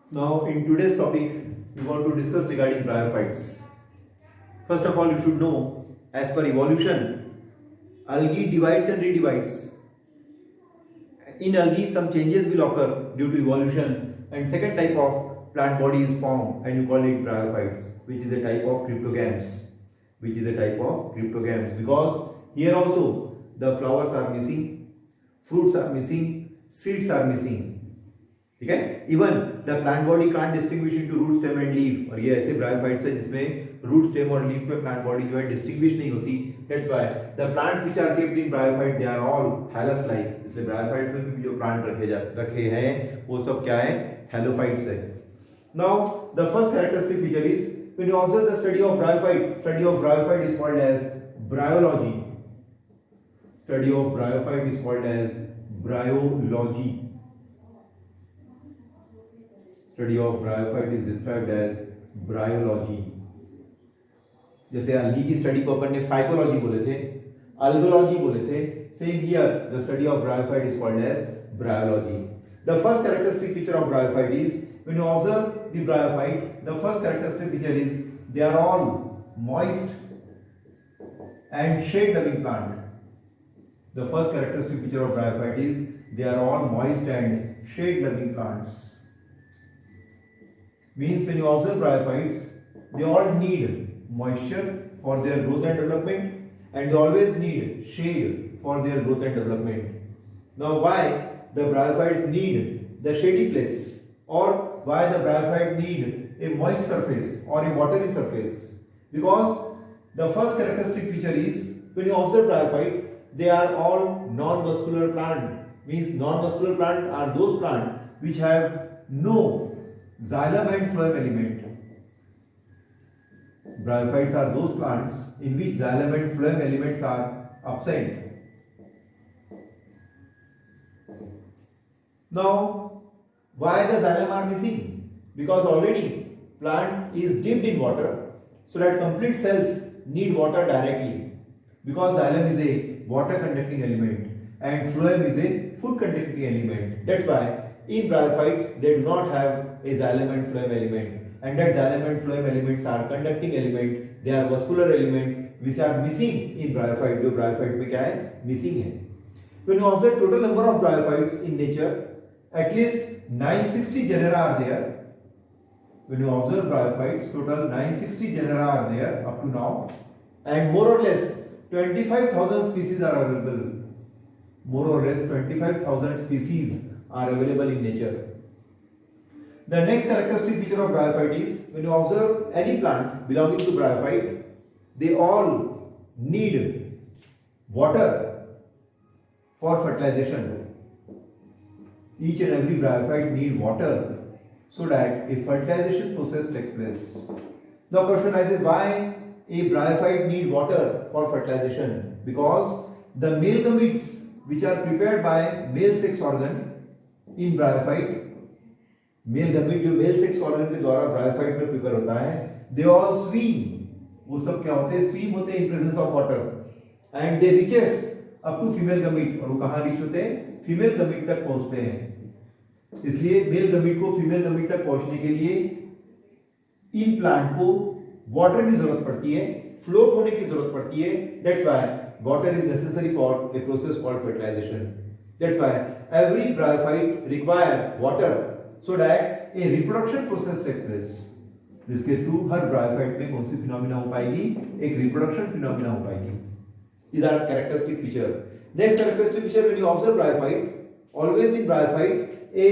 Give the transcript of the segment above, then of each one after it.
Now, in today's topic, we want to discuss regarding bryophytes. First of all, you should know, as per evolution, algae divides and redivides. In algae, some changes will occur due to evolution, and second type of plant body is formed, and you call it bryophytes, which is a type of cryptogams. Because here also the flowers are missing, fruits are missing, seeds are missing. ठीक है, even the plant body can't distinguish into root stem and leaf, और ये ऐसे bryophytes है जिसमें root stem और leaf में plant body जो है डिस्टिंग्विश नहीं होती. That's why the plants which are kept in bryophyte they are all thallus like. इसलिए ब्रायोफाइट्स में भी जो प्लांट रखे हैं वो सब क्या है, थैलोफाइट्स है. Now the first characteristic feature is when you observe the study of bryophyte is called as bryology. Study of bryophyte is called as bryology. Study of bryophyte is described as bryology. जैसे अलगी की study को अपन ने phycology बोले थे, algology बोले थे, same here the study of bryophyte is called as bryology. The first characteristic feature of bryophyte is when you observe the bryophyte, the first characteristic feature is they are all moist and shade loving plant. The first characteristic feature of bryophyte is they are all moist and shade loving plants. Means when you observe bryophytes, they all need moisture for their growth and development, and they always need shade for their growth and development. Now, why the bryophytes need the shady place, or why the bryophyte need a moist surface or a watery surface? Because the first characteristic feature is when you observe bryophyte, they are all non-vascular plant. Means non-vascular plant are those plants which have no xylem and phloem element. Bryophytes are those plants in which xylem and phloem elements are absent. Now, why the xylem are missing? Because already plant is dipped in water, so that complete cells need water directly. Because xylem is a water conducting element and phloem is a food conducting element. That's why in bryophytes they do not have a xylem and phloem element, and that xylem and phloem elements are conducting element. They are vascular element which are missing in bryophyte. जो bryophyte में क्या है, missing है. When you observe total number of bryophytes in nature, at least 960 genera are there. When you observe bryophytes, total 960 genera are there up to now, and more or less 25,000 species are available. More or less 25,000 species are available in nature. The next characteristic feature of bryophyte is when you observe any plant belonging to bryophyte, they all need water for fertilization. Each and every bryophyte need water so that a fertilization process takes place. The question arises, why a bryophyte need water for fertilization? Because the male gametes which are prepared by male sex organ in bryophyte, male gamete जो mail sex organ के द्वारा bryophyte में prepare होता है, they all swim. वो सब क्या होते हैं, स्विम होते हैं in presence of water, and they reaches up to female gamete. और वो कहां रीच होते हैं, फीमेल गमीट तक पहुंचते हैं. इसलिए मेल गमीट को फीमेल गमीट तक पहुंचने के लिए इन प्लांट को वाटर की जरूरत पड़ती है, फ्लोट होने की जरूरत पड़ती है. That's why water is necessary for a process called fertilisation. That's why every bryophyte require water so that a reproduction process takes place. जिसके थ्रू हर ब्रायोफाइट में कौन सी फिनोमिना हो पाएगी, एक रिप्रोडक्शन फिनोमिना हो पाएगी. These are characteristic feature. Next characteristic feature, when you observe bryophyte, always in bryophyte a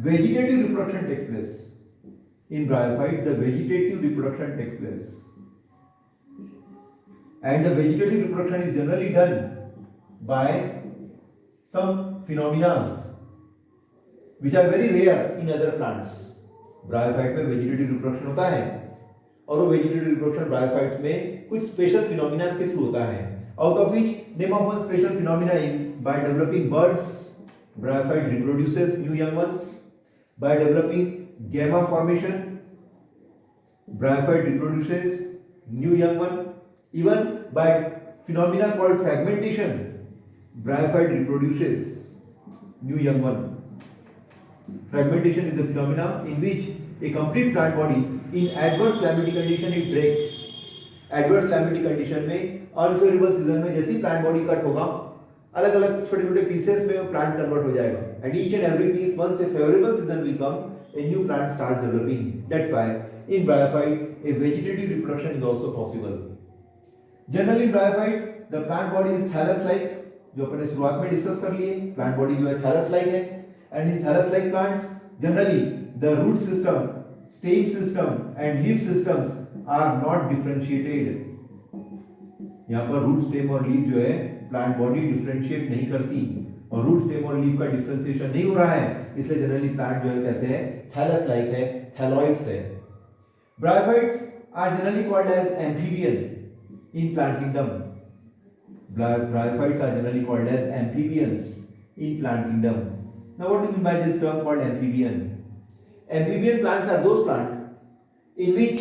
vegetative reproduction takes place. In bryophyte the vegetative reproduction takes place, and the vegetative reproduction is generally done by some phenomena which are very rare in other plants. Bryophyte में vegetative reproduction होता है, और वो vegetative reproduction bryophytes में कुछ special phenomena के through होता है. Out of which name of one special phenomena is by developing buds, bryophyte reproduces new young ones. By developing gemma formation, bryophyte reproduces new young one. Even by phenomena called fragmentation, bryophyte reproduces new young one. Fragmentation is the phenomena in which a complete plant body in adverse climatic condition it breaks. Adverse climatic condition में unfavorable season में जैसे plant body cut होगा अलग अलग छोटे छोटे pieces में वो प्लांट कन्वर्ट हो जाएगा and each and every piece once a favourable season will come a new plant starts developing. That's why in bryophyte a vegetative reproduction is also possible. Generally in bryophyte the plant body is thallus-like, जो अपन ने शुरुआत में discuss कर लिए plant body जो है thallus-like है and in thallus-like plants generally the root system, stem system and leaf systems are not differentiated. यहाँ पर रूट स्टेम और लीफ जो है प्लांट बॉडी डिफरेंशिएट नहीं करती और रूट स्टेम और लीफ का डिफरेंशिएशन नहीं हो रहा है इसलिए जनरली प्लांट जो है कैसे है थैलस लाइक है थैलॉइड्स है bryophytes are generally called as amphibian in plant kingdom bryophytes are generally called as amphibians in plant kingdom now what do you mean by this term called amphibian plants are those plant in which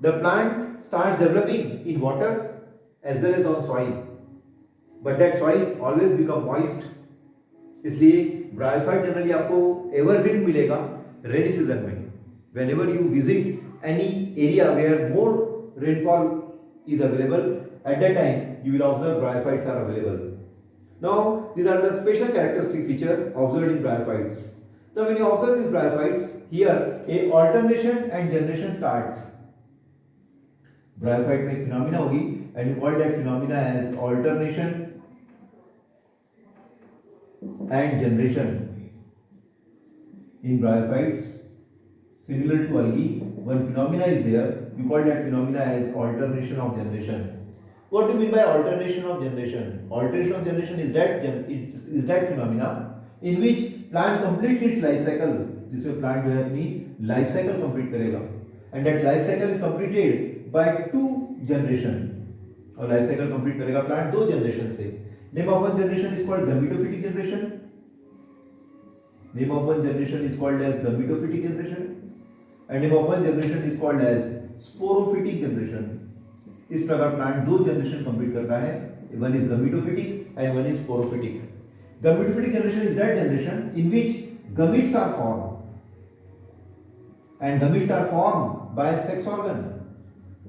the plant starts developing in water as well as on soil, but that soil always become moist. इसलिए bryophyte generally आपको evergreen मिलेगा rainy season में. Whenever you visit any area where more rainfall is available, at that time you will observe bryophytes are available. Now these are the special characteristic feature observed in bryophytes. So when you observe these bryophytes, here a alternation and generation starts. Bryophyte में एक phenomena होगी and you call that phenomena as alternation and generation in bryophytes similar to algae one phenomena is there you call that phenomena as alternation of generation. What do you mean by alternation of generation? Alternation of generation is that phenomena in which plant completes its life cycle. जिसमें plant जो है अपनी life cycle complete करेगा and that life cycle is completed by two generation और life cycle complete करेगा plant दो generation से. Name of one generation is called gametophytic generation. Name of one generation is called as gametophytic generation and name of one generation is called as sporophytic generation. इस प्रकार plant दो generation complete करता है. One is gametophytic and one is sporophytic. Gametophytic generation is that generation in which gametes are form and gametes are form by sex organ.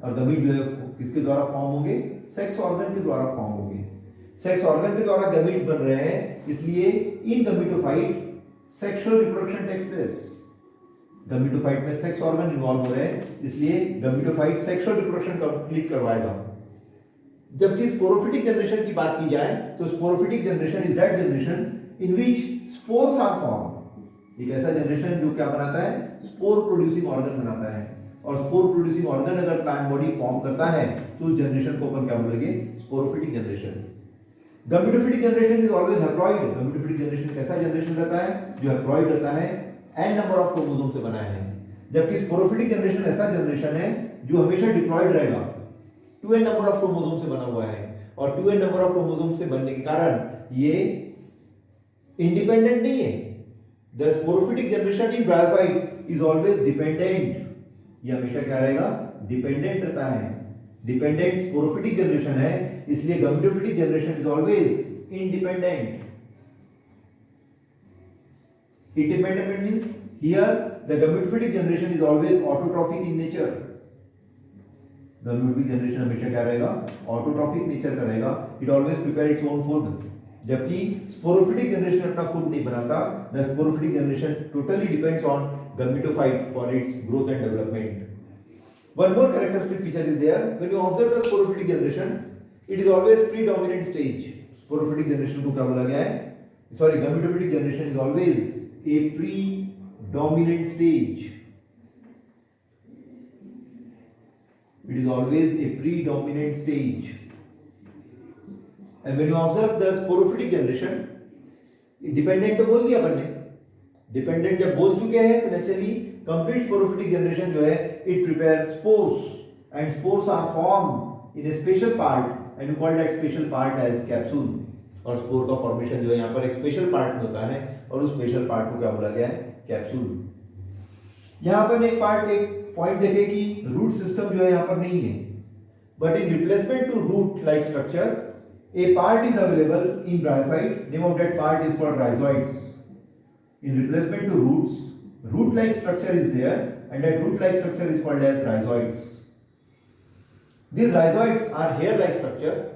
और gamete जो है किसके द्वारा फॉर्म होंगे? सेक्स ऑर्गन के द्वारा फॉर्म होंगे. सेक्स ऑर्गन के द्वारा गमीट्स बन रहे हैं इसलिए in gametophyte sexual reproduction takes place. Gametophyte में सेक्स ऑर्गन इन्वॉल्व हो रहे हैं इसलिए गमीटोफाइट सेक्सुअल रिप्रोडक्शन कंप्लीट करवाएगा. जबकि स्पोरोफिटिक जनरेशन की बात की जाए तो sporophytic generation is that generation in which spores are form. एक ऐसा जनरेशन जो क्या बनाता है? स्पोर प्रोड्यूसिंग ऑर्गन बनाता है और स्पोर प्रोड्यूसिंग ऑर्गन अगर प्लांट बॉडी फॉर्म करता है तो उस जनरेशन को अपन क्या बोलेंगे? Sporophytic generation. Gametophytic generation is always haploid. Gametophytic generation कैसा जनरेशन रहता है? जो हैप्लॉइड रहता है, n नंबर ऑफ क्रोमोसोम से बना है. जबकि स्पोरोफिटिक जनरेशन ऐसा जनरेशन है जो हमेशा डिप्लॉइड रहेगा, 2n नंबर ऑफ क्रोमोसोम से बना हुआ है और 2n नंबर ऑफ क्रोमोसोम से बनने के कारण ये इंडिपेंडेंट नहीं है. The sporophytic generation in bryophyte is always dependent. ये हमेशा क्या रहेगा? डिपेंडेंट रहता है. डिपेंडेंट स्पोरोफिटिक जनरेशन है इसलिए gametophytic generation is always independent. Independent means here the gametophytic generation is always autotrophic in nature. Gametophytic generation हमेशा क्या रहेगा? ऑटोट्रॉफिक नेचर का रहेगा. It always prepare its own food. जबकि स्पोरोफिटिक जनरेशन अपना food नहीं बनाता. The sporophytic generation totally depends on gametophyte for its growth and development. One more characteristic feature is there. When you observe the sporophytic generation, it is always predominant stage. Sporophytic generation को क्या बोला गया है? Sorry, gametophytic generation is always a predominant stage. It is always a predominant stage. And when you observe the sporophytic generation, independent तो बोल दिया अपन ने. Dependent जब बोल चुके हैं तो नेचुरली कंप्लीट स्पोरोफिटिक जनरेशन जो है it prepare spores and spores are form in a special part and you call that special part as capsule. और स्पोर का फॉर्मेशन जो है यहाँ पर एक स्पेशल पार्ट में होता है और उस स्पेशल पार्ट को क्या बोला गया है? कैप्सूल. यहाँ पर एक पार्ट एक पॉइंट देखें कि रूट सिस्टम जो है यहाँ पर नहीं है, but in replacement to root like structure a part is available in bryophyte. Name of that part is called rhizoids. in replacement to roots, root like structure is there, and that root like structure is called as rhizoids. These rhizoids are hair like structure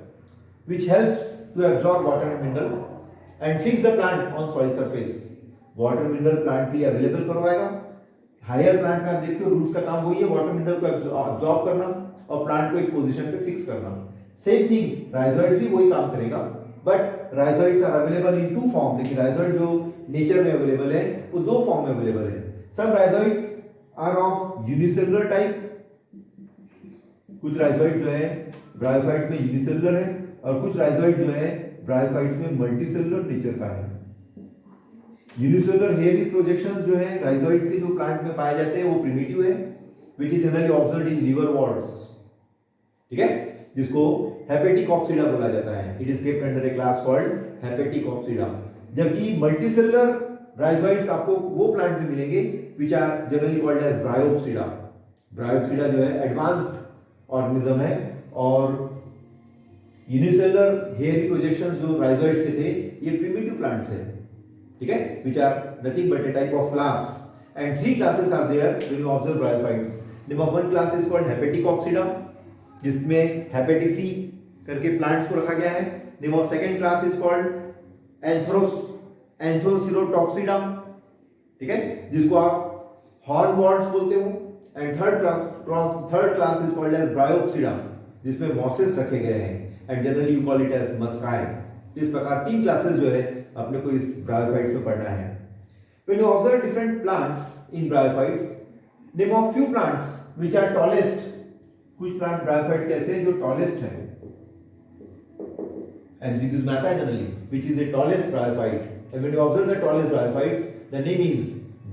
which helps to absorb water and mineral and fix the plant on soil surface. Water mineral plant के लिए available करवाएगा. Higher plant में आप देखते हो roots का काम वही है, वाटर मिनरल को अब्सॉर्ब करना और प्लांट को एक पोजीशन पे फिक्स करना. सेम थिंग राइजोइड भी वही काम करेगा, but rhizoids are available in two form. लेकिन राइजोइड जो नेचर में अवेलेबल है वो दो फॉर्म में अवेलेबल है. Some rhizoids are of unicellular type. कुछ राइजोइड जो है ब्रायोफाइट्स में यूनिसेलुलर है और कुछ राइजोइड जो है ब्रायोफाइट्स में मल्टीसेलुलर नेचर का है. यूनिसेलुलर हेयरी प्रोजेक्शंस जो है राइजोइड्स के जो प्लांट में पाए जाते हैं वो प्रिमिटिव है, which is generally observed in liverworts. ठीक है, जिसको हेपेटिक ऑक्सीडा बोला जाता है. It is kept under a class called Hepaticopsida. जबकि मल्टीसेलुलर राइजोइड्स आपको वो प्लांट में मिलेंगे which are generally called as Bryopsida. Bryopsida जो है एडवांस्ड ऑर्गेनिज्म है और यूनिसेलुलर हेयरी प्रोजेक्शंस जो राइजोइड्स के थे ये प्रिमिटिव प्लांट्स है. ठीक है, which are nothing but a type of class, and three classes are there when you observe bryophytes. Name of one class is called hepatic oxida, जिसमें हेपेटिसी करके plants को रखा गया है. Name of second class is called एंथोसिरोटॉक्सिडा. ठीक है, जिसको आप हॉर्नवॉर्ड्स बोलते हो. And third class is called as Bryopsida, जिसमें मॉसेस रखे गए हैं and generally you call it as Musci. इस प्रकार तीन क्लासेस जो है अपने को इस ब्रायोफाइट्स में पढ़ना है. When you observe different plants in bryophytes, name of few plants which are tallest. कुछ प्लांट ब्रायोफाइट कैसे हैं जो टॉलेस्ट है. MCQs में आता है generally, which is the tallest bryophyte. And when you observe the tallest bryophyte, the name is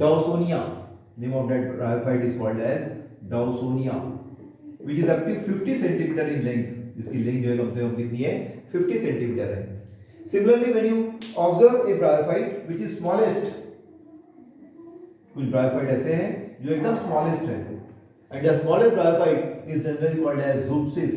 Dawsonia. Name of that bryophyte is called as Dawsonia, which is up to 50 centimeter in length. इसकी length जो है कम से कम कितनी है 50 centimetre है. Similarly, when you observe a bryophyte which is smallest, कुछ bryophyte ऐसे हैं जो एकदम smallest है, and the smallest bryophyte is generally called as zoopsis.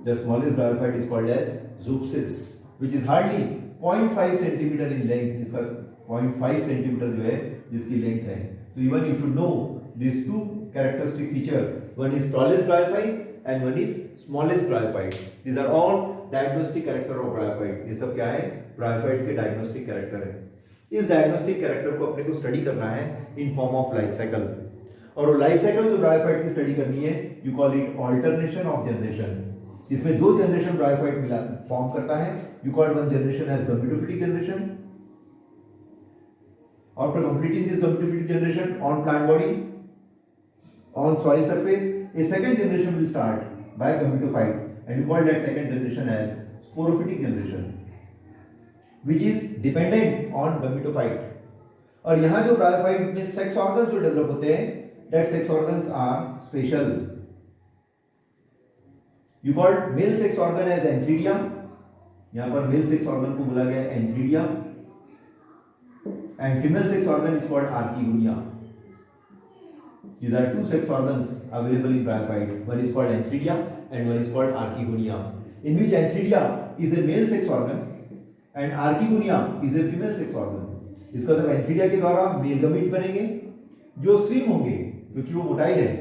The smallest bryophyte is called as zoopsis, which is hardly 0.5 centimeter in length. इसका 0.5 centimeter जो है जिसकी length है. So even you should know these two characteristic features. One is tallest bryophyte and one is smallest bryophyte. These are all diagnostic character of bryophytes. ये सब क्या है bryophytes के डायग्नोस्टिक कैरेक्टर है. इस डायग्नोस्टिक कैरेक्टर को अपने को स्टडी करना है in form of life cycle. और वो लाइफ साइकिल जो ब्रायोफाइट की स्टडी करनी है you call it alternation of generation. इसमें दो जनरेशन ब्रायोफाइट मिला फॉर्म करता है. You call one generation as gametophytic generation. After completing this gametophytic generation on plant body on soil surface, a second generation will start by gametophyte. And you call that second generation as sporophytic generation, which is dependent on gametophyte. और यहाँ जो bryophyte में sex organs जो develop होते हैं, that sex organs are special. You called male sex organ as antheridia. यहाँ पर male sex organ को बोला गया है antheridia, and female sex organ is called archegonia. These are two sex organs available in bryophyte. One is called antheridia and one is called archegonia, in which antheridia is a male sex organ and archegonia is a female sex organ. इसका मतलब antheridia के द्वारा mail gametes बनेंगे जो swim होंगे क्योंकि वो motile है.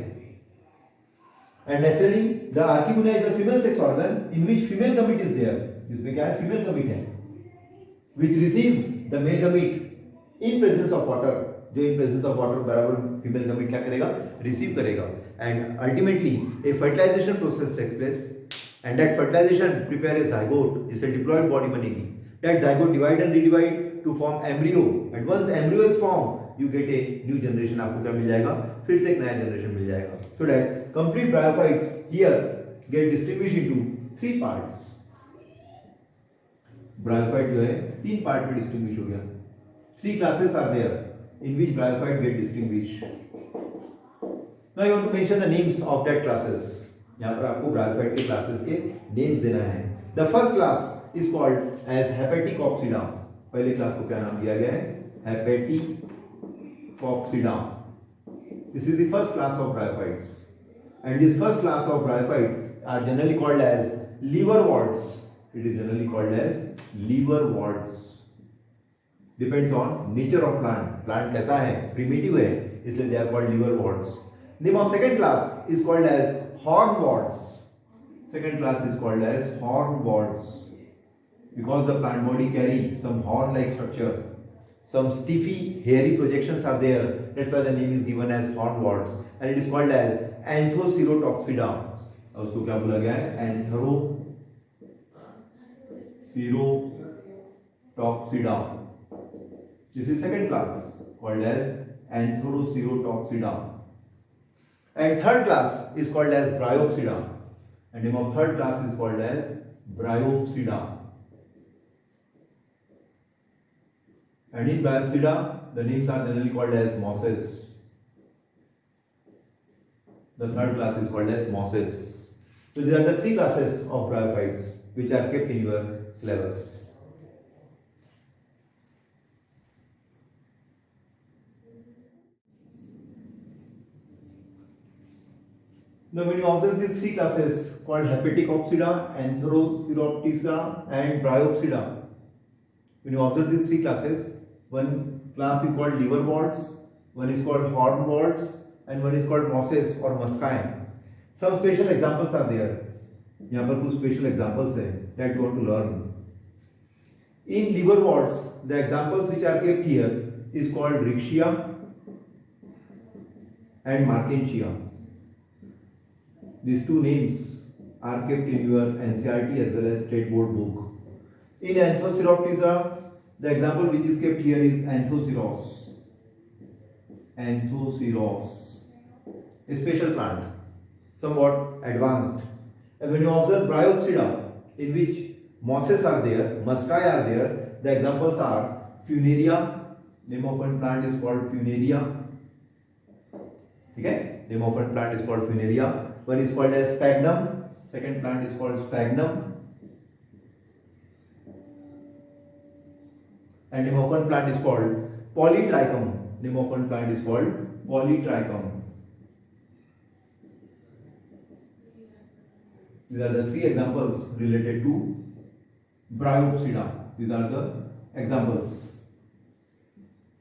And naturally the archegonia is a female sex organ in which female gamete is there. इसमें क्या है फीमेल गमीट है which receives the male gamete in presence of water. जो इन प्रेजेंस ऑफ वाटर बराबर female gamete क्या करेगा receive करेगा. And ultimately a fertilisation process takes place and that fertilisation prepare a zygote जिससे diploid body बनेगी. That zygote divide and redivide to form embryo and once embryo is form you get a new generation. आपको क्या मिल जाएगा फिर से एक नया generation मिल जाएगा. So that complete bryophytes here get distinguished into three parts. Bryophyte जो है तीन पार्ट में डिस्टिंग्विश हो गया. Three classes are there in which bryophyte get distinguished. Now I want to mention the names of that classes. यहाँ पर आपको bryophyte के classes के names देना है. The first class is called as Hepaticopsida. पहले क्लास को क्या नाम दिया गया है Hepaticopsida. This is the first class of bryophytes, and this first class of bryophyte are generally called as liverworts. It is generally called as liverworts. Depends on nature of plant, plant कैसा है, primitive है, इसलिए they are called liverworts. Name of second class is called as hornworts. Second class is called as hornworts because the plant body carry some horn-like structure, some stiffy, hairy projections are there. That's why the name is given as hornworts, and it is called as Anthocerotopsida. और उसको क्या बोला गया है? Anthocerotopsida. This is second class called as Anthocerotopsida, and third class is called as Bryopsida. And name of third class is called as Bryopsida. And in Bryopsida, the names are generally called as mosses. The third class is called as mosses. So these are the three classes of bryophytes which are kept in your syllabus. Now, when you observe these three classes called Hepaticopsida, Anthocerotopsida, and Bryopsida, when you observe these three classes, one class is called liverworts, one is called hornworts, and one is called mosses or muscae. Some special examples are there. यहाँ पर कुछ special examples हैं that you want to learn. In liverworts, the examples which are kept here is called Riccia and Markensia. These two names are kept in your NCERT as well as State Board book. In Anthocerotopsida, the example which is kept here is Anthoceros. Anthoceros, a special plant, somewhat advanced. And when you observe Bryopsida, in which mosses are there, muscae are there, the examples are Funaria. Name of one plant is called Funaria. Okay? Name of one plant is called Funaria. One is called as Sphagnum. Second plant is called Sphagnum. And name of one plant is called Polytrichum. Name of one plant is called Polytrichum. These are the three examples related to Bryopsida. These are the examples.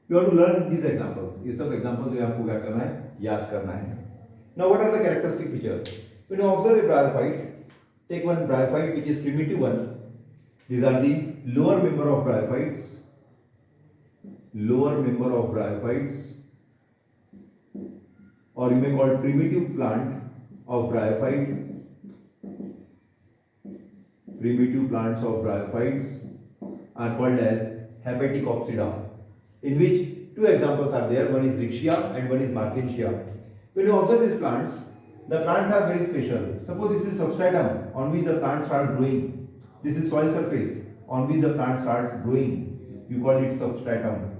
You have to learn these examples. ये सब examples जो आपको क्या करना है, याद करना है. Now, what are the characteristic features? When you observe a bryophyte, take one bryophyte which is primitive one. These are the lower member of bryophytes. Lower member of bryophytes, or you may call primitive plant of bryophyte. Primitive plants of bryophytes are called as Hepaticopsida, in which two examples are there. One is Riccia and one is Markensia. When you observe these plants, the plants are very special. Suppose this is substratum on which the plant starts growing. This is soil surface on which the plant starts growing. You call it substratum.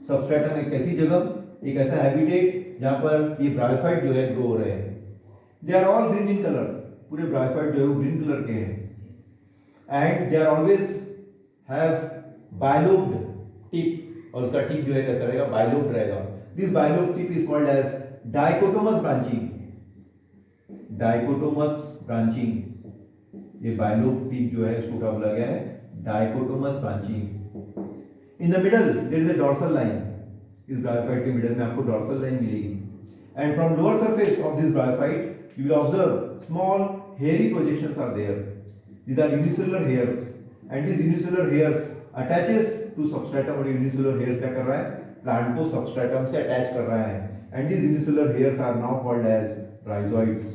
Substratum एक ऐसी जगह, एक ऐसा habitat जहाँ पर ये bryophyte जो है ग्रो हो रहे हैं. They are all green in color. पूरे ब्रायोफाइट जो है वो ग्रीन कलर के हैं. And they are always have bilobed tip. और उसका टिप जो है कैसा रहेगा, bilobed रहेगा. This bilobed tip is called as dichotomous branching. Dichotomous branching. ये bilobed tip जो है इसको क्या बोला गया है, dichotomous branching. In the middle there is a dorsal line. इस bryophyte के middle में आपको dorsal line मिलेगी. And from lower surface of this bryophyte you will observe small hairy projections are there. These are unicellular hairs. And these unicellular hairs attaches to substratum. और unicellular hairs क्या कर रहा है, plant को substratum से attach कर रहा है. And these unicellular hairs are now called as rhizoids,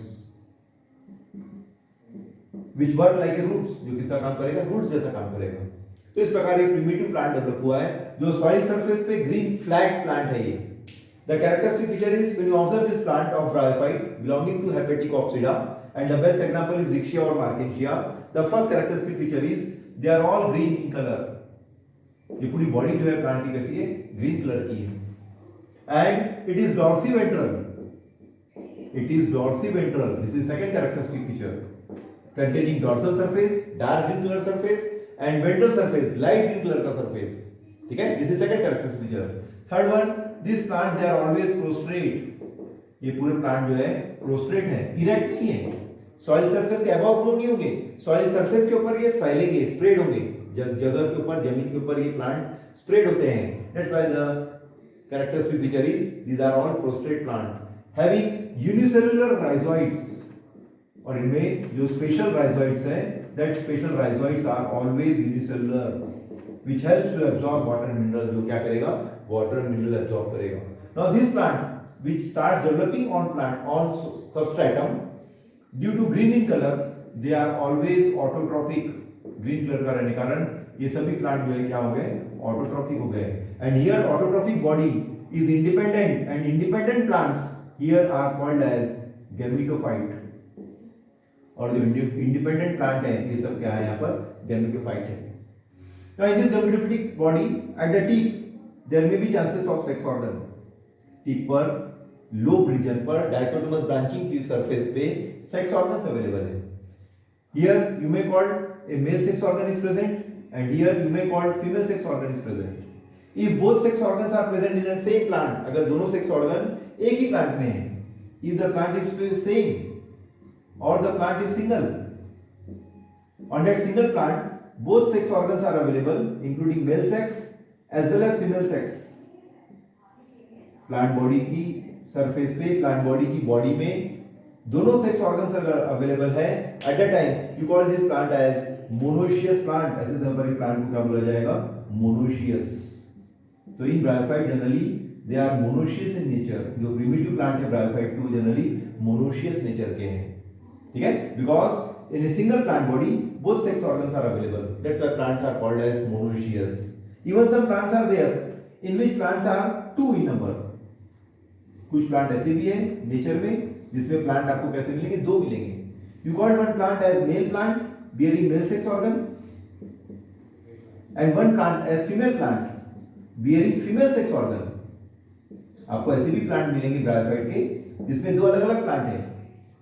which work like a roots. जो किसका काम करेगा, रूट्स जैसा काम करेगा. तो इस प्रकार एक प्रिमिटिव प्लांट डेवलप हुआ है जो सॉइल सरफेस पे ग्रीन फ्लैट प्लांट है. ये the characteristic feature is when you observe this plant of bryophyte belonging to Hepaticopsida, and the best example is Riccia और Marchantia. The first characteristic feature is they are all green in colour. ये पूरी body जो है plant की कैसी है, green colour की है. And it is dorsiventral. It is dorsiventral. This is second characteristic feature, containing dorsal surface, dark green color surface, and ventral surface, light green color का surface. ठीक है, this is second characteristic feature. Third one, these plants they are always prostrate. ये पूरे plant जो है prostrate है, erect नहीं है. Soil surface के above grow नहीं होंगे, soil surface के ऊपर ये फैलेंगे, spread होंगे. जगह के ऊपर, जमीन के ऊपर ये प्लांट स्प्रेड होते हैं. That's why the characteristic feature is these are all prostrate plant having unicellular rhizoids. और इनमें जो स्पेशल राइजोइड्स है, that special rhizoids are always unicellular which helps to absorb water and mineral. जो क्या करेगा? Water and mineral absorb करेगा. Now this plant which starts developing on substratum due to green in color, they are always autotrophic. green color का रहने कारण ये सभी plant जो है क्या हो गए? ऑटोट्रॉफिक हो गए. And here autotrophic body is independent and independent plants here are called as gametophyte. और जो इंडिपेंडेंट प्लांट है ये सब क्या है? यहाँ पर गैमेटोफाइट है. Now in this gametophytic body at the tip there may be chances of sex organ. Tip पर, लोब रीजन पर, डाइकोटोमस ब्रांचिंग की सरफेस पे सेक्स ऑर्गन्स अवेलेबल है. Here you may call a male sex organ is present and here you may call female sex organ is present. If both sex organs are present in the same plant, अगर दोनों sex organ एक ही plant में है, if the plant is same और the plant is single, on that single plant both sex organs are available including male sex as well as female sex. Plant body की surface पे, plant body की body में दोनों sex organs अगर available है at the time, you call this plant as monoecious plant. ऐसे समय पर प्लांट को क्या बोला जाएगा? मोनोशियस. तो in bryophyte generally they are monoecious in nature. जो प्रिमिटिव प्लांट है ब्रायोफाइट के, वो जनरली मोनोशियस नेचर के हैं. ठीक है? Because in a single plant body both sex organs are available. That's why plants are called as monoecious. Even some plants are there in which plants are two in number. कुछ plant ऐसे भी हैं nature में जिसमें plant आपको कैसे मिलेंगे? दो मिलेंगे. You call one plant as male plant bearing male sex organ and one plant as female plant bearing female sex organ. आपको ऐसे भी प्लांट मिलेंगे ब्रायोफाइट के जिसमें दो अलग अलग प्लांट हैं.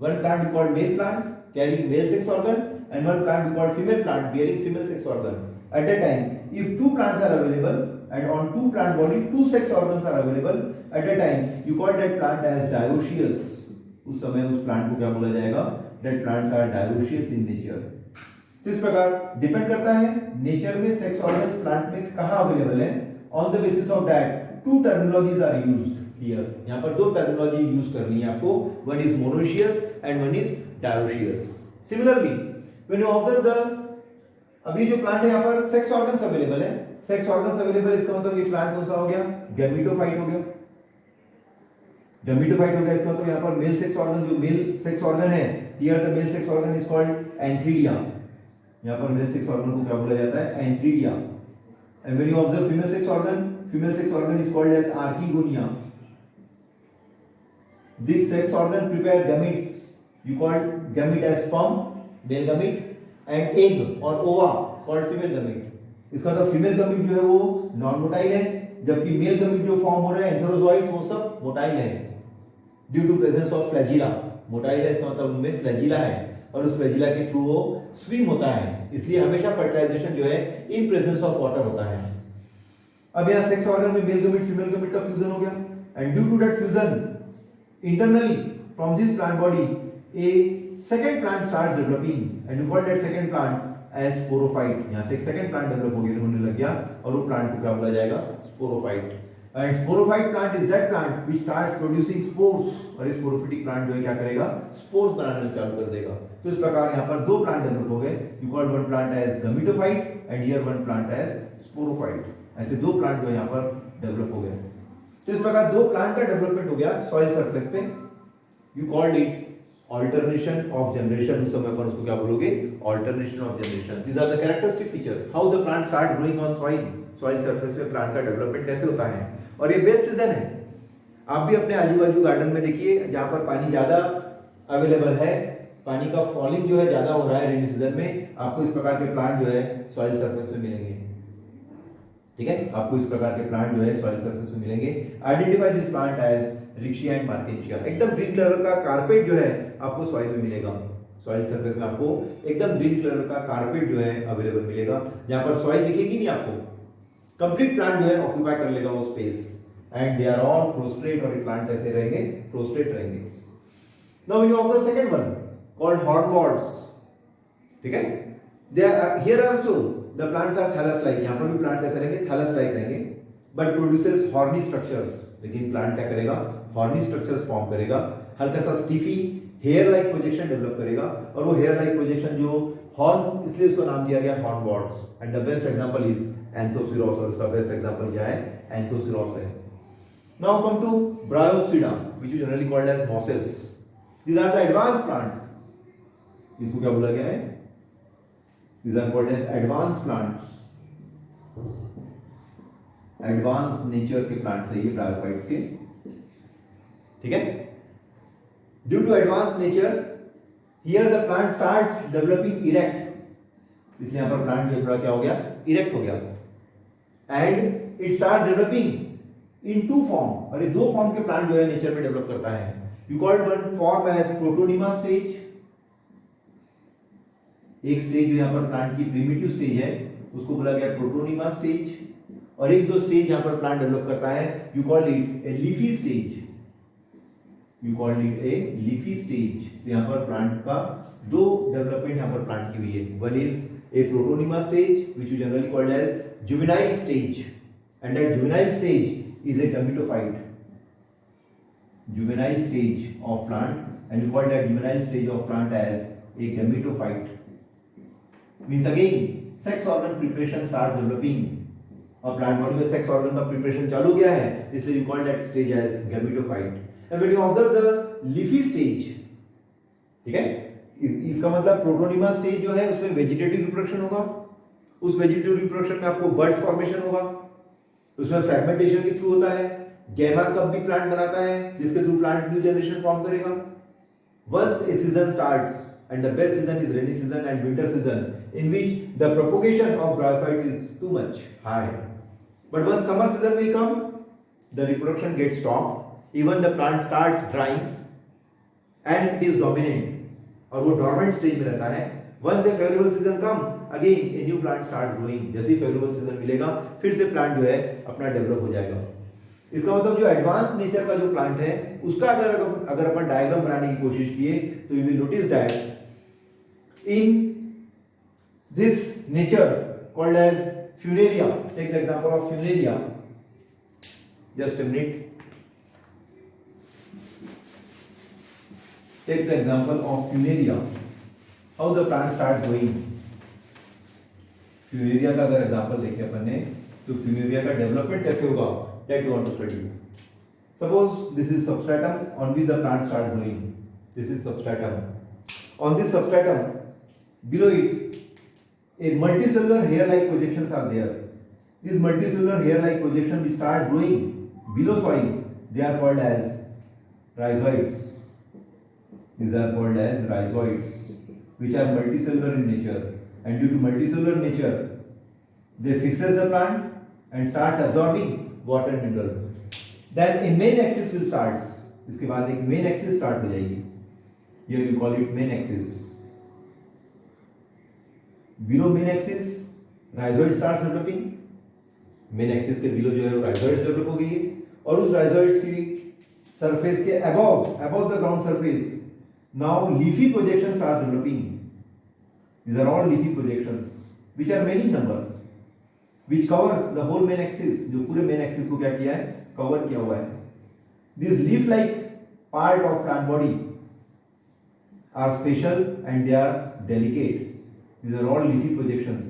One plant you call male plant carrying male sex organ and one plant we call female plant bearing female sex organ. At that time, if two plants are available and on two plant body two sex organs are available, at that time you call that plant as dioecious. उस समय उस plant को क्या बोला जाएगा? That plants are dioecious in nature. तो इस प्रकार डिपेंड करता है नेचर में सेक्स ऑर्गन्स प्लांट में कहाँ अवेलेबल है. On the basis of that, two terminologies are used here. यहाँ पर दो टर्मिनोलॉजी यूज करनी है आपको. One is monoecious and one is dioecious. Similarly, when you observe the, अभी जो प्लांट है यहाँ पर सेक्स ऑर्गन्स अवेलेबल है. सेक्स ऑर्गन्स अवेलेबल इसका मतलब ये प्लांट कौन सा हो गया? गैमेटोफाइट हो गया. गैमेटोफाइट हो गया इसका मतलब यहाँ पर मेल सेक्स ऑर्गन, जो मेल सेक्स ऑर्गन है, here the mail sex organ is called antheridia. यहाँ पर मेल सेक्स ऑर्गन को क्या बोला जाता है? Antheridia. And when you observe female sex organ, female sex organ is called as archegonia. This sex organ prepare gametes. You call gamete as sperm, male gamete, and egg or ova called female gamete. इसका मतलब female gamete जो है वो non motile है, जबकि male gamete जो form हो रहा है एंथेरोजोइड वो सब मोटाइल है due to presence of flagella. Motile है इसका मतलब उनमें फ्लैजिला है और उस फ्लैजिला के थ्रू वो स्विम होता है. इसलिए हमेशा फर्टिलाइजेशन जो है इन प्रेजेंस ऑफ वाटर होता है. अब यहाँ सेक्स ऑर्गन में मेल गमीट फीमेल गमीट का फ्यूजन हो गया and due to that fusion internally from this plant body a second plant starts developing and you call that second plant as sporophyte. यहाँ से एक second plant develop होने लग गया और वो plant को क्या बोला जाएगा? sporophyte. And sporophyte plant is that plant which starts producing spores. और इस sporophytic plant जो है क्या करेगा? spores बनाना चालू कर देगा. तो इस प्रकार यहाँ पर दो plant develop हो गए. You called one plant as gametophyte and here one plant as sporophyte. ऐसे दो plant जो है यहाँ पर develop हो गए. तो इस प्रकार दो plant का development हो गया soil surface पे. You called it alternation of generation. उस समय पर उसको क्या बोलोगे? alternation of generation. These are the characteristic features. How the plant start growing on soil. soil surface पे plant का development कैसे होता है. और ये बेस्ट सीजन है. आप भी अपने आजू बाजू गार्डन में देखिए जहाँ पर पानी ज्यादा अवेलेबल है, पानी का फॉलिंग जो है ज्यादा हो रहा है रेनी सीजन में, आपको इस प्रकार के प्लांट जो है सॉइल सरफेस पे मिलेंगे. ठीक है? आपको इस प्रकार के प्लांट जो है सॉइल सरफेस पे मिलेंगे. Identify this plant as Riccia and मार्केशिया. एकदम ग्रीन कलर का कारपेट जो है आपको सॉइल में मिलेगा. सॉइल सरफेस में आपको एकदम ग्रीन कलर का कारपेट जो है अवेलेबल मिलेगा, जहां पर सॉइल दिखेगी नहीं आपको. कंप्लीट प्लांट जो है ऑक्यूपाई कर लेगा वो space and they are all prostrate. और ये प्लांट ऐसे रहेंगे? प्रोस्ट्रेट रहेंगे. Now when you observe second one called hornworts. ठीक है? They are here also the plants are thallus like, यहाँ पर भी प्लांट कैसे रहेंगे, थैलस लाइक रहेंगे, बट प्रोड्यूसेस हॉर्नी स्ट्रक्चर्स, लेकिन प्लांट क्या करेगा, हॉर्नी स्ट्रक्चर्स फॉर्म करेगा, हल्का सा स्टीफी हेयर लाइक प्रोजेक्शन डेवलप करेगा, और वो हेयर लाइक प्रोजेक्शन जो हॉर्न, इसलिए उसको नाम दिया गया hornworts, and the best example is Anthoceros, और उसका बेस्ट एग्जांपल क्या है, एंथोसिरोस है। Now come to Bryopsida which is generally called as mosses, these are the advance plant, इसको क्या बोला गया है, these are called as advance plants, advance nature के प्लांट्स है ये ब्रायोफाइट्स के, ठीक है। Due to advance nature here the plant starts developing erect, इसलिए यहां पर प्लांट जो थोड़ा क्या हो गया, इरेक्ट हो गया, and it start developing in two form, और ये दो फॉर्म के प्लांट जो है नेचर में डेवलप करता है, you called one form as protonema stage, एक स्टेज जो यहां पर प्लांट की प्रिमिटिव स्टेज है उसको बोला गया प्रोटोनिमा स्टेज, और एक दो स्टेज यहां पर प्लांट डेवलप करता है, you called it A leafy stage, you called it A leafy stage. तो यहां पर प्लांट का दो डेवलपमेंट यहां पर प्लांट की हुई है, one is a protonema stage which is generally called as juvenile stage, and that juvenile stage is a gametophyte, juvenile stage of plant, and you call that juvenile stage of plant as a gametophyte, means again sex organ preparation start developing, और plant body में sex organ का preparation चालू हो गया है, इसलिए you call that stage as gametophyte. And when you observe the leafy stage, ठीक है, इसका मतलब प्रोटोनिमा स्टेज जो है उसमें वेजिटेटिव रिप्रोडक्शन होगा, उस वेजिटेटिव रिप्रोडक्शन में आपको बर्ड फॉर्मेशन होगा, उसमें फ्रेगमेंटेशन के थ्रू होता है, गैमा कप भी प्लांट बनाता है जिसके through plant new generation form करेगा। Once a season starts, and the best season is rainy season and winter season, in which the propagation of bryophyte is too much high, but once summer season will come, the reproduction gets stopped, even the plant starts drying and it is dominant, और वो dormant stage में रहता है। once a favorable season come, again a new plant starts growing, जैसे ही favorable season मिलेगा फिर से plant जो है अपना डेवलप हो जाएगा। इसका मतलब जो एडवांस नेचर का जो प्लांट है उसका अगर अपन डायग्राम बनाने की कोशिश किए तो you will notice that in this nature called as Funaria, take the example of Funaria, just a minute, take the example of Funaria, how the plant start growing. Funaria का अगर एग्जांपल देखें अपन ने तो फ्यूनेरिया का development कैसे होगा, that you want to study. Suppose this is substratum on which the plant start growing. This is substratum. On this substratum, below it, a multicellular hair-like projections are there. These multicellular hair-like projections which start growing below soil, they are called as rhizoids. These are called as rhizoids, which are multicellular in nature. And due to multicellular nature, they fixes the plant and starts absorbing water and mineral. Then a main axis will starts. इसके बाद एक main axis start हो जाएगी. Here you call it main axis. Below main axis, rhizoid starts developing. Main axis के below जो है वो rhizoids develop हो गई है, और उस rhizoids की surface के above the ground surface, now leafy projections start developing. These are all leafy projections, which are many in number, which covers the whole main axis, जो पूरे main axis को क्या किया है, कवर किया हुआ है। These leaf-like part of plant body are special and they are delicate. These are all leafy projections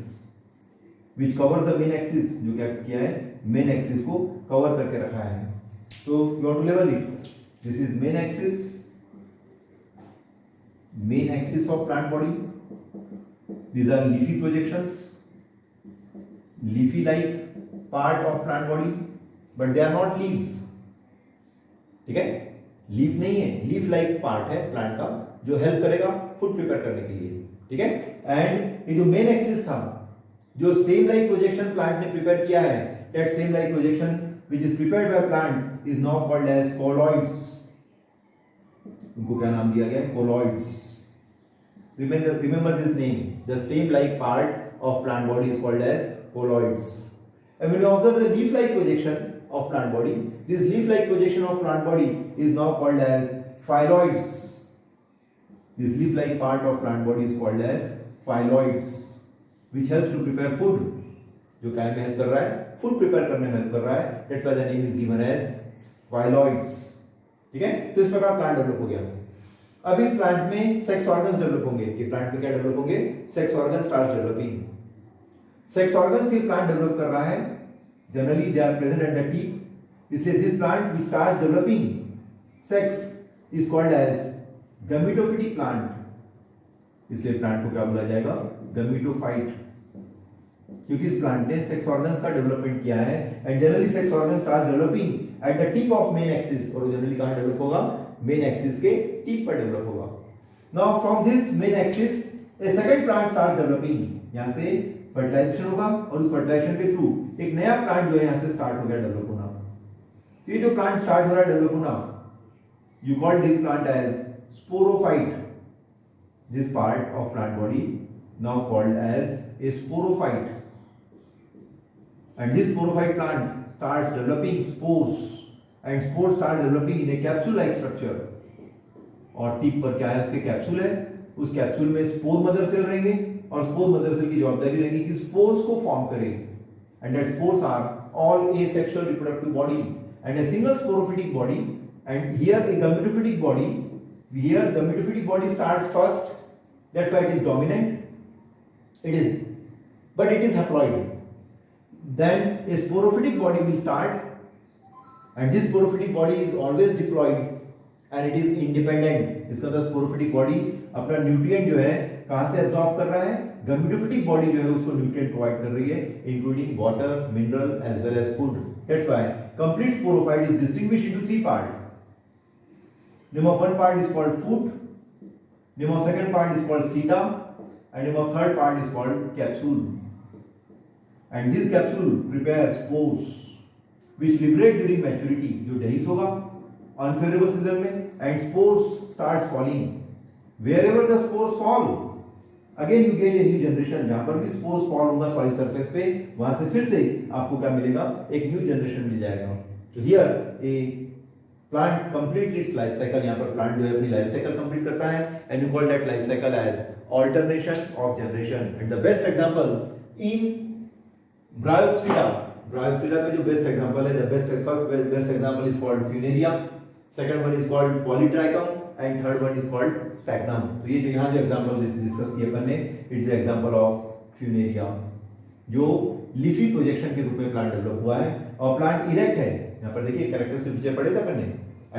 which cover the main axis, जो क्या किया है, main axis को cover करके रखा है। तो you want to label it. This is main axis of plant body. These are leafy projections, leafy like part of plant body, but they are not leaves, ठीक है, लीफ नहीं है, leaf like part है plant का जो help करेगा food prepare करने के लिए, ठीक है। एंड ये जो मेन एक्सिस था, जो स्टेम लाइक प्रोजेक्शन प्लांट ने प्रिपेयर किया है, that stem like projection which is prepared by plant is now called as cauloids. उनको क्या नाम दिया गया है, cauloids. remember this name, the stem like part of plant body is called as colloids. And when you observe the leaf like projection of plant body, this leaf like projection of plant body is now called as phylloids. This leaf like part of plant body is called as phylloids. which helps to prepare food, जो क्या में help कर रहा है, food prepare करने में help कर रहा है, that's why the name is given as phylloids। ठीक है, तो इस प्रकार प्लांट डेवलप हो गया। अब इस प्लांट में सेक्स ऑर्गन्स डेवलप होंगे। ये प्लांट में क्या डेवलप होंगे, sex organ start developing. Sex organ से प्लांट डेवलप कर रहा है, generally they are present at the tip, इसलिए this plant which start developing sex is called as gametophytic plant. इसलिए प्लांट को क्या बोला जाएगा, गमीटोफाइट, क्योंकि इस प्लांट ने सेक्स ऑर्गन्स का डेवलपमेंट किया है। And generally sex organ start developing eight the tip of main axis, और जनरली कहां डेवलप होगा, मेन एक्सिस के टिप पर डेवलप होगा। Now from this main axis A second plant start developing, यहां से फर्टिलाइजेशन होगा और उस फर्टिलाइजेशन के थ्रू एक नया प्लांट जो है यहां से स्टार्ट हो गया डेवलप होना। तो ये जो प्लांट स्टार्ट हो रहा है डेवलप होना, you call this plant as sporophyte. This part of plant body now called as a sporophyte, and this sporophyte plant starts developing spores and spores start developing in a capsule like structure। और tip पर क्या है, उसके capsule है, उस capsule में spore mother cell रहेंगे और स्पोर मदर सेल की जवाबदारी रहेगी कि स्पोर्स को फॉर्म करे। And that spores are all asexual reproductive body and a single sporophytic body, and here a gametophytic body, here gametophytic body starts first, that's why it is dominant, it is, but it is haploid। Then a sporophytic body will start, and this sporophytic body is always diploid and it is independent। इसका मतलब sporophytic body अपना nutrient जो है कहां से absorb कर रहा है, gametophytic body जो है उसको न्यूट्रिएंट प्रोवाइड कर रही है, including water, mineral as well as food. That's why complete sporophyte is distinguished into three parts। Name of one part is called foot, name of second part is called seta, and name of third part is called capsule। And this capsule prepares spores which liberate during maturity, जो डेहिस होगा unfavorable season में, and spores starts falling। Wherever the spores fall, again you get a new generation। जहां पर भी spores fall होगा soil surface पे, वहां से फिर से आपको क्या मिलेगा, एक new generation मिल जाएगा। तो here a plant completes its life cycle। यहाँ पर plant जो है अपनी life cycle complete करता है, and you call that life cycle as alternation of generation। And the best example in Bryopsida, Bryopsida में जो बेस्ट एग्जांपल है, first best example is called Funaria, second one is called Polytrichum and third one is called sphagnum. तो ये जो यहाँ जो example discuss किए अपन ने, it's the example of Funaria, जो लीफी प्रोजेक्शन के रूप में प्लांट डेवलप हुआ है और प्लांट इरेक्ट है। यहाँ पर देखिए कैरेक्टरिस्टिक पीछे पढ़े थे अपन ने,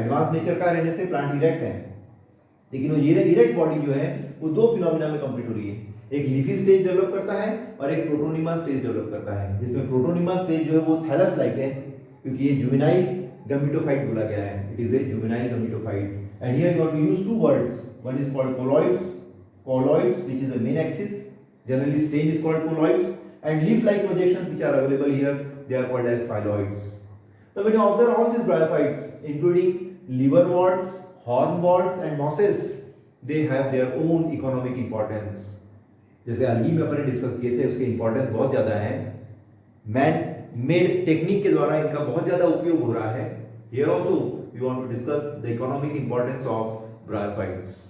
एडवांस नेचर का रहने से प्लांट इरेक्ट है, लेकिन वो इरेक्ट बॉडी जो है वो दो फिनोमिना में कंप्लीट हो रही है। एक लीफी स्टेज डेवलप करता है और एक प्रोटोनिमा स्टेज डेवलप करता है, जिसमें प्रोटोनिमा स्टेज जो है वो थैलस लाइक है, क्योंकि ये जुवेनाइल गमीटोफाइट बोला गया है, it is a juvenile gametophyte. And here you have to use two words, one is called colloids which is the main axis, generally stem is called colloids, and leaf like projections which are available here, they are called as phylloids। So when you observe all these bryophytes including liverworts, hornworts and mosses, they have their own economic importance। जैसे अलगी में अपन discuss किए थे, उसके importance बहुत ज्यादा है, man made technique के द्वारा इनका बहुत ज्यादा उपयोग हो रहा है। Here also we want to discuss the economic importance of bryophytes.